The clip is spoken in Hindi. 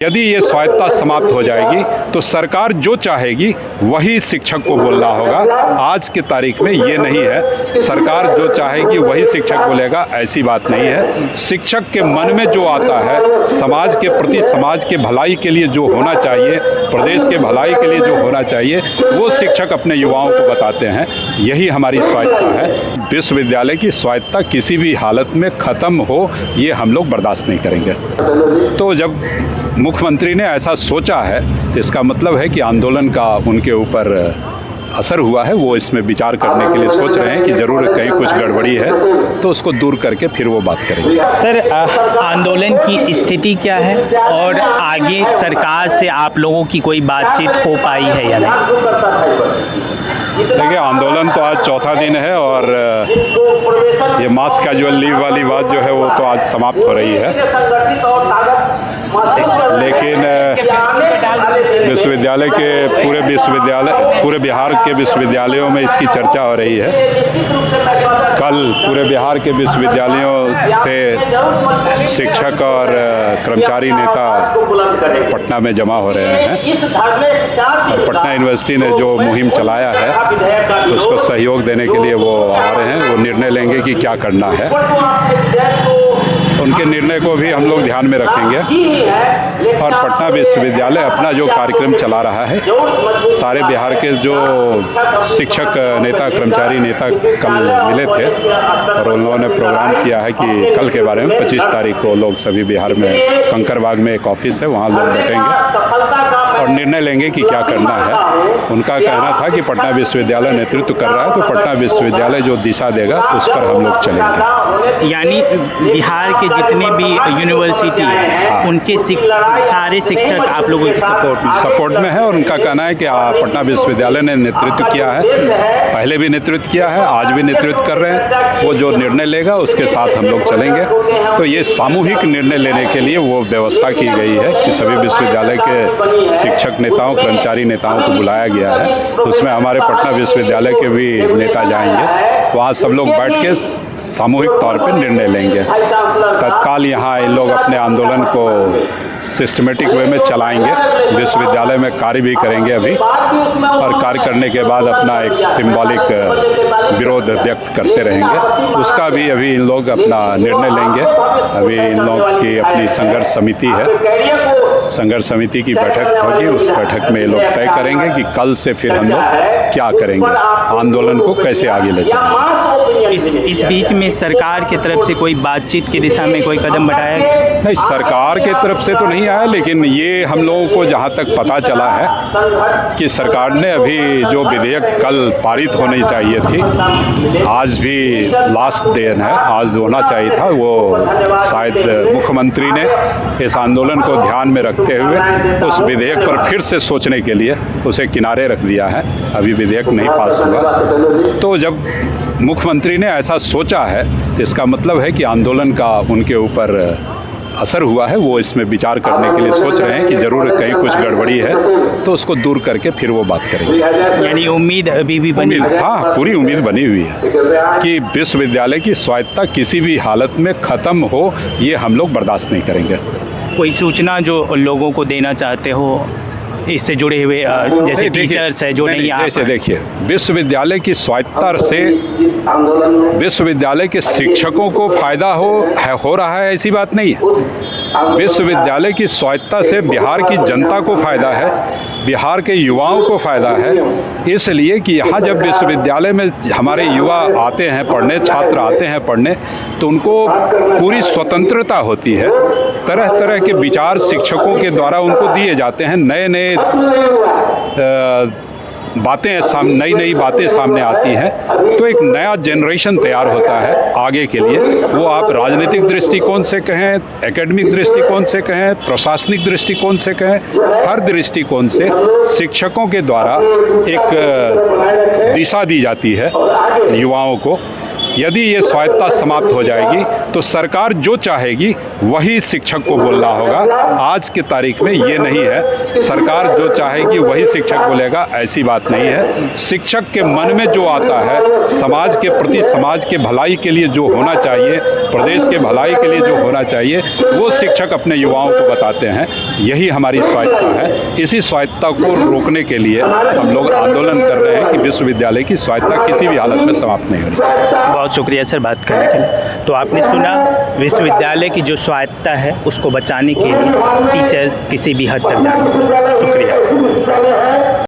यदि ये स्वायत्तता समाप्त हो जाएगी तो सरकार जो चाहेगी वही शिक्षक को बोलना होगा। आज की तारीख में ये नहीं है, सरकार जो चाहेगी वही शिक्षक बोलेगा, ऐसी बात नहीं है। शिक्षक के मन में जो आता है, समाज के प्रति, समाज के भलाई के लिए जो होना चाहिए, प्रदेश के भलाई के लिए जो होना चाहिए, वो शिक्षक अपने युवाओं को बताते हैं। यही हमारी स्वायत्तता है। विश्वविद्यालय की स्वायत्तता किसी भी हालत में ख़त्म हो, ये हम लोग बर्दाश्त नहीं करेंगे। तो जब मुख्यमंत्री ने ऐसा सोचा है तो इसका मतलब है कि आंदोलन का उनके ऊपर असर हुआ है। वो इसमें विचार करने के लिए सोच रहे हैं कि ज़रूर कहीं कुछ गड़बड़ी है, तो उसको दूर करके फिर वो बात करेंगे। सर, आंदोलन की स्थिति क्या है और आगे सरकार से आप लोगों की कोई बातचीत हो पाई है या नहीं? देखिए, आंदोलन तो आज चौथा दिन है और ये मास कैजुअल लीव वाली बात जो है वो तो आज समाप्त हो रही है, लेकिन विश्वविद्यालय के पूरे बिहार के विश्वविद्यालयों में इसकी चर्चा हो रही है। कल पूरे बिहार के विश्वविद्यालयों से शिक्षक और कर्मचारी नेता पटना में जमा हो रहे हैं और पटना यूनिवर्सिटी ने जो मुहिम चलाया है उसको सहयोग देने के लिए वो आ रहे हैं। वो निर्णय लेंगे कि क्या करना है। उनके निर्णय को भी हम लोग ध्यान में रखेंगे और पटना विश्वविद्यालय अपना जो कार्यक्रम चला रहा है, सारे बिहार के जो शिक्षक नेता, कर्मचारी नेता कल मिले थे और उन लोगों ने प्रोग्राम किया है कि कल के बारे में 25 तारीख को लोग सभी बिहार में कंकरबाग में एक ऑफिस है, वहाँ लोग बैठेंगे और निर्णय लेंगे कि क्या करना है। उनका कहना था कि पटना विश्वविद्यालय नेतृत्व कर रहा है, तो पटना विश्वविद्यालय जो दिशा देगा उस पर हम लोग चलेंगे। यानी बिहार के जितने भी यूनिवर्सिटी हैं, उनके सारे शिक्षक आप लोगों की सपोर्ट में है और उनका कहना है कि पटना विश्वविद्यालय ने नेतृत्व किया है, पहले भी नेतृत्व किया है, आज भी नेतृत्व कर रहे हैं। वो जो निर्णय लेगा उसके साथ हम लोग चलेंगे। तो ये सामूहिक निर्णय लेने के लिए वो व्यवस्था की गई है कि सभी विश्वविद्यालय के शिक्षक नेताओं, कर्मचारी नेताओं को बुलाया गया है। उसमें हमारे पटना विश्वविद्यालय के भी नेता जाएंगे, वहाँ सब लोग बैठ के सामूहिक तौर पर निर्णय लेंगे। तत्काल यहाँ इन लोग अपने आंदोलन को सिस्टमेटिक वे में चलाएंगे, विश्वविद्यालय में कार्य भी करेंगे अभी, और कार्य करने के बाद अपना एक सिंबॉलिक विरोध व्यक्त करते रहेंगे। उसका भी अभी इन लोग अपना निर्णय लेंगे। अभी इन लोग की अपनी संघर्ष समिति है, संघर्ष समिति की बैठक होगी, उस बैठक में ये लोग तय करेंगे कि कल से फिर हम लोग क्या करेंगे, आंदोलन को कैसे आगे ले जाएंगे। इस बीच में सरकार की तरफ से कोई बातचीत की दिशा में कोई कदम बढ़ाया? नहीं, सरकार के तरफ से तो नहीं आया, लेकिन ये हम लोगों को जहाँ तक पता चला है कि सरकार ने अभी जो विधेयक कल पारित होनी चाहिए थी, आज भी लास्ट दिन है, आज होना चाहिए था, वो शायद मुख्यमंत्री ने इस आंदोलन को ध्यान में रखते हुए उस विधेयक पर फिर से सोचने के लिए उसे किनारे रख दिया है। अभी विधेयक नहीं पास हुआ। तो जब मुख्यमंत्री ने ऐसा सोचा है तो इसका मतलब है कि आंदोलन का उनके ऊपर असर हुआ है। वो इसमें विचार करने के लिए सोच रहे हैं कि ज़रूर कहीं कुछ गड़बड़ी है, तो उसको दूर करके फिर वो बात करेंगे। यानी उम्मीद अभी भी बनी? हाँ, पूरी उम्मीद बनी हुई है कि विश्वविद्यालय की स्वायत्तता किसी भी हालत में ख़त्म हो, ये हम लोग बर्दाश्त नहीं करेंगे। कोई सूचना जो लोगों को देना चाहते हो इससे जुड़े हुए, जैसे टीचर्स है जो नहीं आ पाए? जैसे देखिए, विश्वविद्यालय की स्वायत्तता से विश्वविद्यालय के शिक्षकों को फायदा हो रहा है, ऐसी बात नहीं है। विश्वविद्यालय की स्वायत्तता से बिहार की जनता को फायदा है, बिहार के युवाओं को फ़ायदा है। इसलिए कि यहाँ जब विश्वविद्यालय में हमारे युवा आते हैं पढ़ने, छात्र आते हैं पढ़ने, तो उनको पूरी स्वतंत्रता होती है। तरह तरह के विचार शिक्षकों के द्वारा उनको दिए जाते हैं, नए नए बातें, नई नई बातें सामने आती हैं। तो एक नया जनरेशन तैयार होता है आगे के लिए। वो आप राजनीतिक दृष्टिकोण से कहें, एकेडमिक दृष्टिकोण से कहें, प्रशासनिक दृष्टिकोण से कहें, हर दृष्टिकोण से शिक्षकों के द्वारा एक दिशा दी जाती है युवाओं को यदि ये स्वायत्तता समाप्त हो जाएगी तो सरकार जो चाहेगी वही शिक्षक को बोलना होगा। आज की तारीख में ये नहीं है, सरकार जो चाहेगी वही शिक्षक बोलेगा, ऐसी बात नहीं है। शिक्षक के मन में जो आता है, समाज के प्रति, समाज के भलाई के लिए जो होना चाहिए, प्रदेश के भलाई के लिए जो होना चाहिए, वो शिक्षक अपने युवाओं को बताते हैं। यही हमारी स्वायत्तता है। इसी स्वायत्तता को रोकने के लिए हम लोग आंदोलन कर रहे हैं कि विश्वविद्यालय की स्वायत्तता किसी भी हालत में समाप्त नहीं होनी चाहिए। बहुत शुक्रिया सर बात करने के लिए। तो आपने सुना, विश्वविद्यालय की जो स्वायत्तता है उसको बचाने के लिए टीचर्स किसी भी हद तक जाएंगे। शुक्रिया।